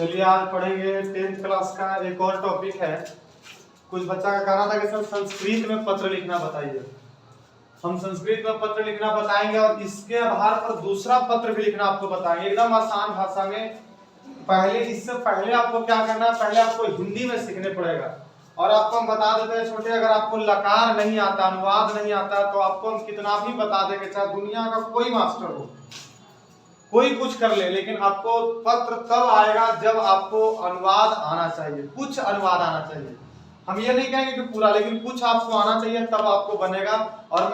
चलिए आज पढ़ेंगे 10th क्लास का एक और टॉपिक है। कुछ बच्चा का कहना था कि सर संस्कृत में पत्र लिखना बताइए। हम संस्कृत में पत्र लिखना बताएंगे और इसके आधार पर दूसरा पत्र भी लिखना आपको बताएंगे एकदम आसान भाषा में। इससे पहले आपको क्या करना है, पहले आपको हिंदी में सीखने पड़ेगा। और आपको हम बता देते हैं छोटे, अगर आपको लकार नहीं आता, अनुवाद नहीं आता, तो आपको हम कितना भी बता देंगे, चाहे दुनिया का कोई मास्टर हो, कोई कुछ कर ले, लेकिन आपको पत्र तब आएगा जब आपको अनुवाद आना चाहिए, कुछ अनुवाद आना चाहिए। हम ये नहीं कहेंगे कि पूरा, लेकिन कुछ आपको आना चाहिए, तब आपको बनेगा। और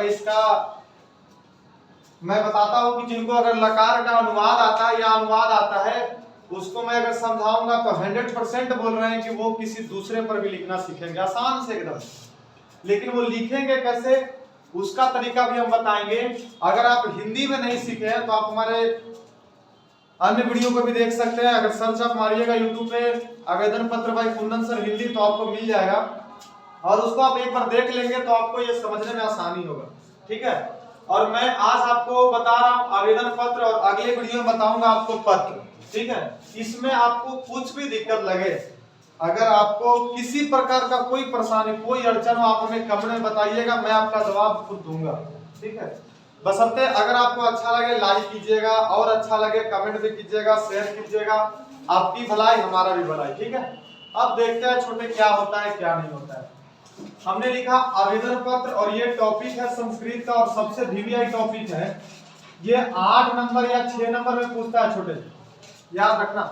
मैं बताता हूं कि जिनको अगर लकार का अनुवाद आता है या अनुवाद आता है, उसको मैं अगर समझाऊंगा तो 100% बोल रहे हैं कि वो किसी दूसरे पर भी लिखना सीखेंगे आसान से एकदम। लेकिन वो लिखेंगे कैसे, उसका तरीका भी हम बताएंगे। अगर आप हिंदी में नहीं सीखे हैं तो आप हमारे अन्य वीडियो को भी देख सकते हैं। अगर सर्च आप मारिएगा यूट्यूब पे आवेदन पत्र भाई कुंदन सर हिंदी, तो आपको मिल जाएगा और उसको आप एक बार देख लेंगे तो आपको ये समझने में आसानी होगा। ठीक है, और मैं आज आपको बता रहा हूँ आवेदन पत्र और अगले वीडियो में बताऊंगा आपको पत्र। ठीक है, इसमें आपको कुछ भी दिक्कत लगे, अगर आपको किसी प्रकार का कोई परेशानी, कोई अड़चन हो, आप हमें कमेंट में बताइएगा, मैं आपका जवाब खुद दूंगा। ठीक है, बशर्ते अगर आपको अच्छा लगे लाइक कीजिएगा, और अच्छा लगे कमेंट भी कीजिएगा, शेयर कीजिएगा। आपकी भलाई हमारा भी भलाई। ठीक है, अब देखते हैं छोटे क्या होता है क्या नहीं होता है। हमने लिखा आवेदन पत्र और ये टॉपिक है संस्कृत का और सबसे वीवीआई टॉपिक है। ये 8 नंबर या 6 नंबर में पूछता है छोटे, याद रखना।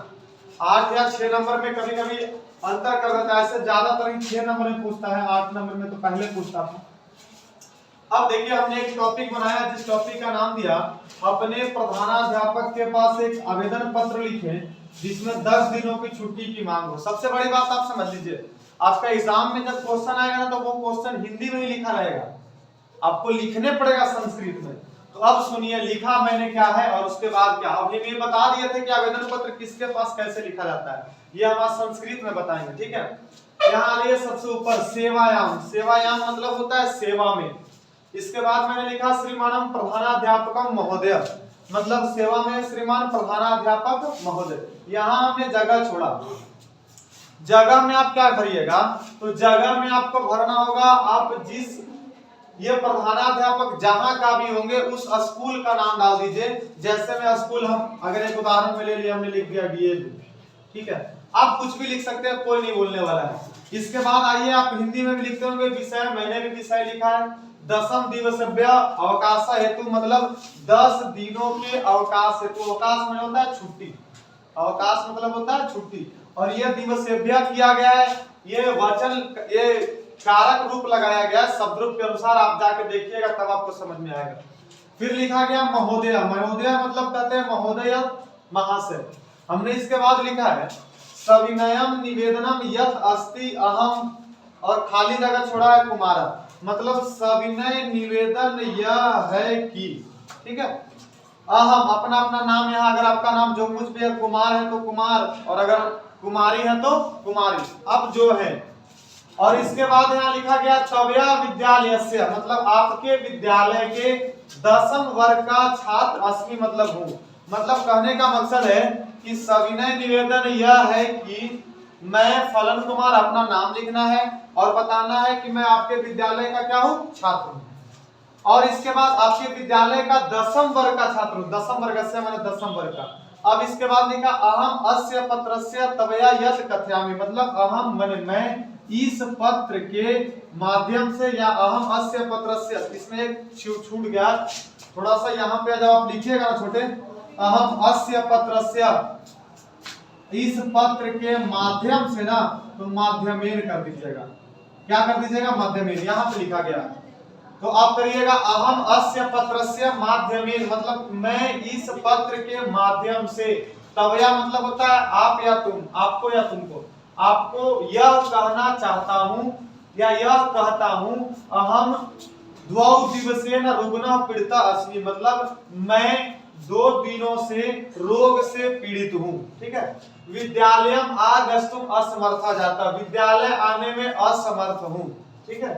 8 या 6 नंबर में कभी कभी अंतर कर देता है, ऐसे ज्यादातर 6 नंबर में पूछता है, 8 नंबर में तो पहले पूछता था। अब देखिए हमने एक टॉपिक बनाया जिस टॉपिक का नाम दिया अपने प्रधानाध्यापक के पास एक आवेदन पत्र लिखें जिसमें 10 दिनों की छुट्टी की मांग हो। सबसे बड़ी बात आप समझ लीजिए, आपका एग्जाम में जब क्वेश्चन आएगा ना, तो वो क्वेश्चन हिंदी में ही लिखा रहेगा, आपको लिखने पड़ेगा संस्कृत में। तो अब सुनिए लिखा मैंने क्या है और उसके बाद क्या। अब ये बता दिए थे कि आवेदन पत्र किसके पास कैसे लिखा जाता है, ये हम आज संस्कृत में बताएंगे। ठीक है, यहाँ आ रही है सबसे ऊपर सेवायाम। सेवायाम मतलब होता है सेवा में। इसके बाद मैंने लिखा श्रीमानम प्रधानाध्यापकम महोदय, मतलब सेवा में श्रीमान प्रधानाध्यापक महोदय। यहाँ हमने जगह छोड़ा, जगह में आप क्या भरिएगा, तो जगह में आपको भरना होगा आप जिस ये प्रधानाध्यापक जहां का भी होंगे उस स्कूल का नाम डाल दीजिए। जैसे में स्कूल, हम अगर एक उदाहरण में ले लिया, हमने लिख दिया डीएवी। ठीक है, आप कुछ भी लिख सकते हैं, कोई नहीं बोलने वाला है। इसके बाद आइए आप हिंदी में भी लिखते होंगे विषय, मैंने भी विषय लिखा है 10 दिवसीय अवकाश हेतु, मतलब 10 दिनों के अवकाश हेतु। अवकाश में होता है छुट्टी, अवकाश मतलब होता है छुट्टी। और यह दिवसीय किया गया है, ये वचन, ये कारक रूप लगाया गया शब्द रूप के अनुसार, आप जाके देखिएगा तब आपको समझ में आएगा। फिर लिखा गया महोदय। महोदय मतलब कहते हैं महोदय, महाशय। हमने इसके बाद लिखा है सविनयम निवेदनम यत् अस्ति अहम, और खाली जगह छोड़ा है कुमारा, मतलब सविनय निवेदन यह है कि। ठीक है, अहम अपना अपना नाम, यहाँ अगर आपका नाम जो कुछ भी है, कुमार है तो कुमार, और अगर कुमारी है तो कुमारी, अब जो है। और इसके बाद यहाँ लिखा गया तवया विद्यालय से, मतलब आपके विद्यालय के 10वीं वर्ग का छात्र अस्मि, मतलब हूँ। मतलब कहने का मकसद है कि सविनय निवेदन यह है कि मैं फलन कुमार, अपना नाम लिखना है और बताना है कि मैं आपके विद्यालय का क्या हूँ, छात्र हूँ। और इसके बाद आपके विद्यालय का 10वीं वर्ग का छात्र हूँ, 10वीं वर्ग से मैंने 10वीं वर्ग का। अब इसके बाद लिखा अहम अस्य पत्रस्य तवया यत् कथयामि, मतलब अहम मैं इस पत्र के माध्यम से, या अहम अस्य पत्रस्य, इसमें एक छूट गया थोड़ा सा, यहाँ पे जब आप लिखिएगा ना छोटे, अहम अस्य पत्रस्य, इस पत्र के माध्यम से ना, तो माध्यमेन कर दीजिएगा। क्या कर दीजिएगा, माध्यमेन, यहाँ पे लिखा गया। तो आप करिएगा अहम अस्य पत्रस्य माध्यमेन, मतलब मैं इस पत्र के माध्यम से। तवया मतलब होता है आप या तुम, आपको या तुमको, आपको यह कहना चाहता हूं या यह कहता हूं, अहम द्वौ दिवसेन रुग्णः पीड़िता अस्मि, मतलब मैं 2 दिनों से रोग से पीड़ित हूं। ठीक है, विद्यालयम आगस्तुम असमर्था जाता, विद्यालय आने में असमर्थ हूं। ठीक है,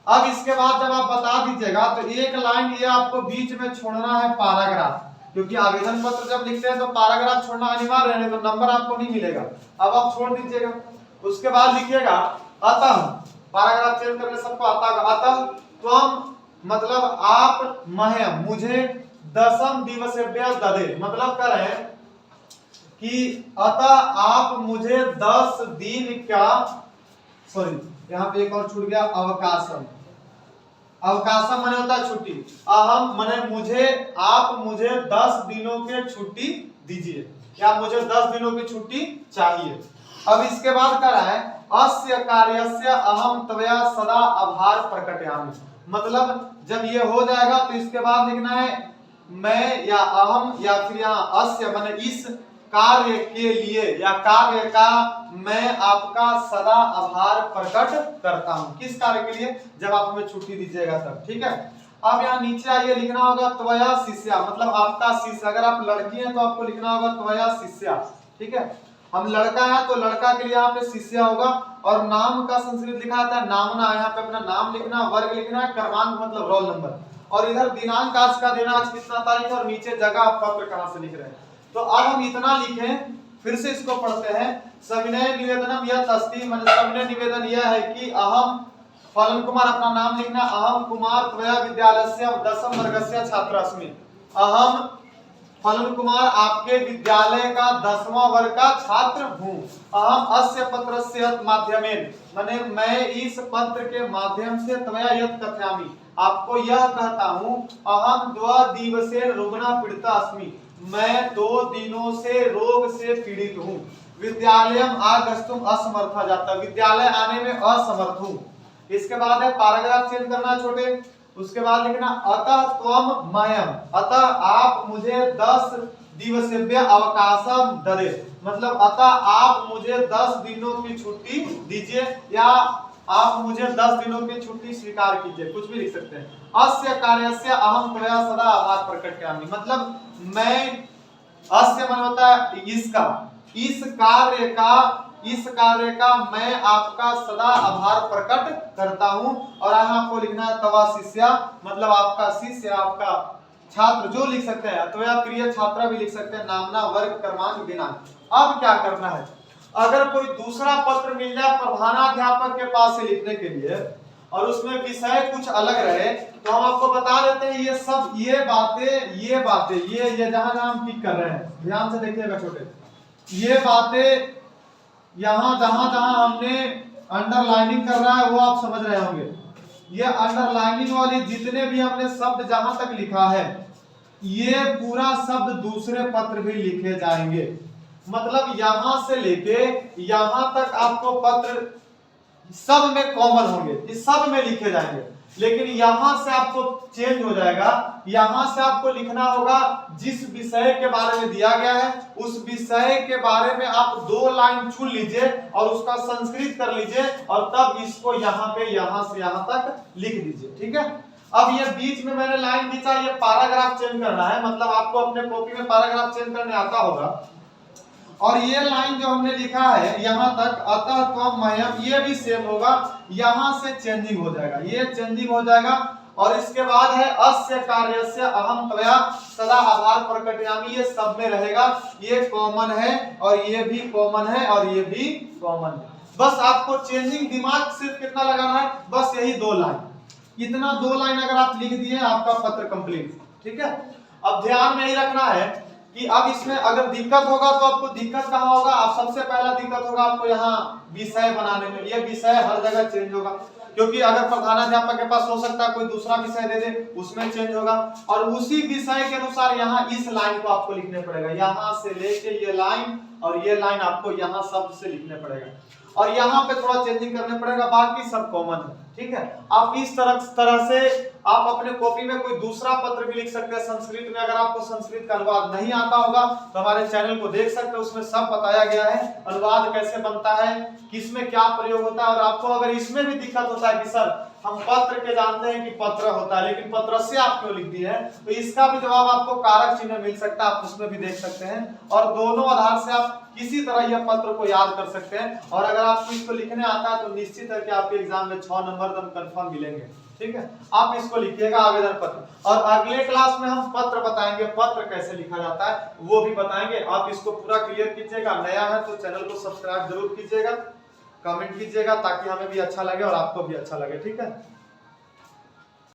अब इसके बाद जब आप बता दीजिएगा तो एक लाइन ये आपको बीच में छोड़ना है पैराग्राफ। क्योंकि आवेदन पत्र जब लिखते हैं तो पैराग्राफ छोड़ना अनिवार्य है, तो नंबर आपको नहीं मिलेगा। अब आप छोड़ दीजिएगा। उसके बाद लिखिएगा अतः, पैराग्राफ चेंज करके सबको आता है। अतः त्वम मतलब आप मह्यम मुझे 10 दिवसेभ्यः ददे, मतलब कर रहे हैं कि अतः आप मुझे 10 दिन का, सॉरी यहाँ पे एक और छूट गया, अवकाशम। अवकाशम माने होता है छुट्टी, अहम माने मुझे, आप मुझे 10 दिनों की छुट्टी दीजिए, या मुझे 10 दिनों की छुट्टी चाहिए। अब इसके बाद क्या है, अस्य कार्यस्य अहम त्वया सदा आभार प्रकटयामि, मतलब जब ये हो जाएगा तो इसके बाद लिखना है मैं या अहम, या फिर यहाँ अस्य माने इस कार्य के लिए या कार्य का मैं आपका सदा आभार प्रकट करता हूं। किस कार्य के लिए, जब आप हमें छुट्टी दीजिएगा तब, ठीक है। अब यहाँ नीचे आइए, लिखना होगा त्वया शिष्या, मतलब आपका शिष्य। अगर आप लड़की हैं तो आपको लिखना होगा त्वया शिष्या, ठीक है। हम लड़का है तो लड़का के लिए यहाँ पे शिष्या होगा। और नाम का संस्कृत लिखा आता है नामना, यहाँ पे अपना नाम लिखना, वर्ग लिखना है, क्रमांक मतलब रोल नंबर, और इधर दिनांक आज का देना, आज कितना तारीख है, और नीचे जगह आप पत्र कहाँ से लिख रहे हैं। तो अब हम इतना लिखें, फिर से इसको पढ़ते हैं। सविनय निवेदनम यह तस्ती, मतलब सविनय निवेदन यह है कि अहम फलन कुमार, अपना नाम लिखना, अहम कुमार त्वया विद्यालयस्य 10th वर्गस्य छात्र अस्मि, अहम फलन कुमार आपके विद्यालय का 10वां वर्ग का छात्र हूँ। अहम अस्य पत्रस्य माध्यमेन, माने मैं इस पत्र के माध्यम से त्वया यत् कथयामि, आपको यह कहता हूँ, अहम 2 दिवसेन रुग्णा पीड़िता अस्मि, मैं 2 दिनों से रोग से पीड़ित हूँ। विद्यालयम आगस्तुम असमर्था जाता, विद्यालय आने में असमर्थ हूँ। इसके बाद है पैराग्राफ चेंज करना छोटे। उसके बाद लिखना अतः त्वम मह्यम, अतः आप मुझे 10 दिवसेभ्यः अवकाशम ददे, मतलब अतः आप मुझे 10 दिनों की छुट्टी दीजिए, या आप मुझे 10 दिनों की छुट्टी स्वीकार कीजिए, कुछ भी लिख सकते हैं। अस्य कार्यस्य अहम त्वया सदा आभार प्रकट करामि, मतलब मैं, अस्य मन होता है इसका, इस कार्य का मैं आपका सदा आभार प्रकट करता हूं। और यहाँ आपको लिखना है तवा शिष्या, मतलब आपका शिष्य, आपका छात्र, जो लिख सकते हैं, त्वया प्रिय छात्रा भी लिख सकते हैं, नामना, वर्ग, क्रमांक, दिनांक। अब क्या करना है, अगर कोई दूसरा पत्र मिल जाए प्रधानाध्यापक के पास से लिखने के लिए और उसमें विषय कुछ अलग रहे, तो हम आपको बता देते हैं ये सब, ये बातें ये जहां हम टिक कर रहे हैं, ध्यान से देखिएगा छोटे, ये बातें यहाँ जहां हमने अंडरलाइनिंग कर रहा है वो आप समझ रहे होंगे। ये अंडरलाइनिंग वाली जितने भी हमने शब्द जहां तक लिखा है, ये पूरा शब्द दूसरे पत्र भी लिखे जाएंगे, मतलब यहां से लेके यहां तक आपको पत्र सब में कॉमन होंगे, इस सब में लिखे जाएंगे। लेकिन यहां से आपको चेंज हो जाएगा, यहां से आपको लिखना होगा जिस विषय के बारे में दिया गया है उस विषय के बारे में आप 2 लाइन चुन लीजिए और उसका संस्कृत कर लीजिए, और तब इसको यहाँ पे यहां से यहां तक लिख दीजिए, ठीक है। अब ये बीच में मैंने लाइन खींचा, ये पैराग्राफ चेंज करना है, मतलब आपको अपने कॉपी में पैराग्राफ चेंज करने आता होगा। और ये लाइन जो हमने लिखा है यहाँ तक, अतः त्वम मह्यम, ये भी सेम होगा, यहाँ से चेंजिंग हो जाएगा, ये चेंजिंग हो जाएगा। और इसके बाद है अस्य कार्यस्य अहम त्वया सदा आभार प्रकटयामि, ये सब में रहेगा, ये कॉमन है और ये भी कॉमन है और ये भी कॉमन है। बस आपको चेंजिंग दिमाग सिर्फ कितना लगाना है, बस यही 2 लाइन, इतना 2 लाइन अगर आप लिख दिए आपका पत्र कंप्लीट, ठीक है। अब ध्यान में ही रखना है कि अब इसमें अगर दिक्कत होगा तो आपको दिक्कत कहाँ होगा, आप सबसे पहला दिक्कत होगा आपको यहाँ विषय बनाने में, ये विषय हर जगह चेंज होगा, क्योंकि अगर प्रधानाध्यापक के पास हो सकता है कोई दूसरा विषय दे दे, उसमें चेंज होगा। और उसी विषय के अनुसार यहाँ इस लाइन को आपको लिखने पड़ेगा, यहाँ से लेके ये लाइन और ये लाइन आपको यहाँ शब्द से लिखने पड़ेगा, और यहाँ पे थोड़ा चेंजिंग करने पड़ेगा, बाकी सब कॉमन है, ठीक है। आप इस तरह से आप अपने कॉपी में कोई दूसरा पत्र भी लिख सकते हैं संस्कृत में। अगर आपको संस्कृत का अनुवाद नहीं आता होगा तो हमारे चैनल को देख सकते हैं, उसमें सब बताया गया है, अनुवाद कैसे बनता है, किसमें क्या प्रयोग होता है। और आपको अगर इसमें भी दिक्कत होता है कि सर हम पत्र के जानते हैं कि पत्र होता है लेकिन पत्र से आप क्यों लिख दिए हैं, तो इसका भी जवाब आपको कारक चिन्ह मिल सकता है, आप उसमें भी देख सकते हैं। और दोनों आधार से आप किसी तरह यह पत्र को याद कर सकते हैं। और अगर आपको इसको लिखने आता है तो निश्चित है कि आपके एग्जाम में 6 नंबर एकदम कंफर्म मिलेंगे। ठीक है, आप इसको लिखिएगा आवेदन पत्र। और अगले क्लास में हम पत्र बताएंगे, पत्र कैसे लिखा जाता है वो भी बताएंगे। आप इसको पूरा क्लियर कीजिएगा। नया है तो चैनल को सब्सक्राइब जरूर कीजिएगा, कमेंट कीजिएगा ताकि हमें भी अच्छा लगे और आपको भी अच्छा लगे। ठीक है।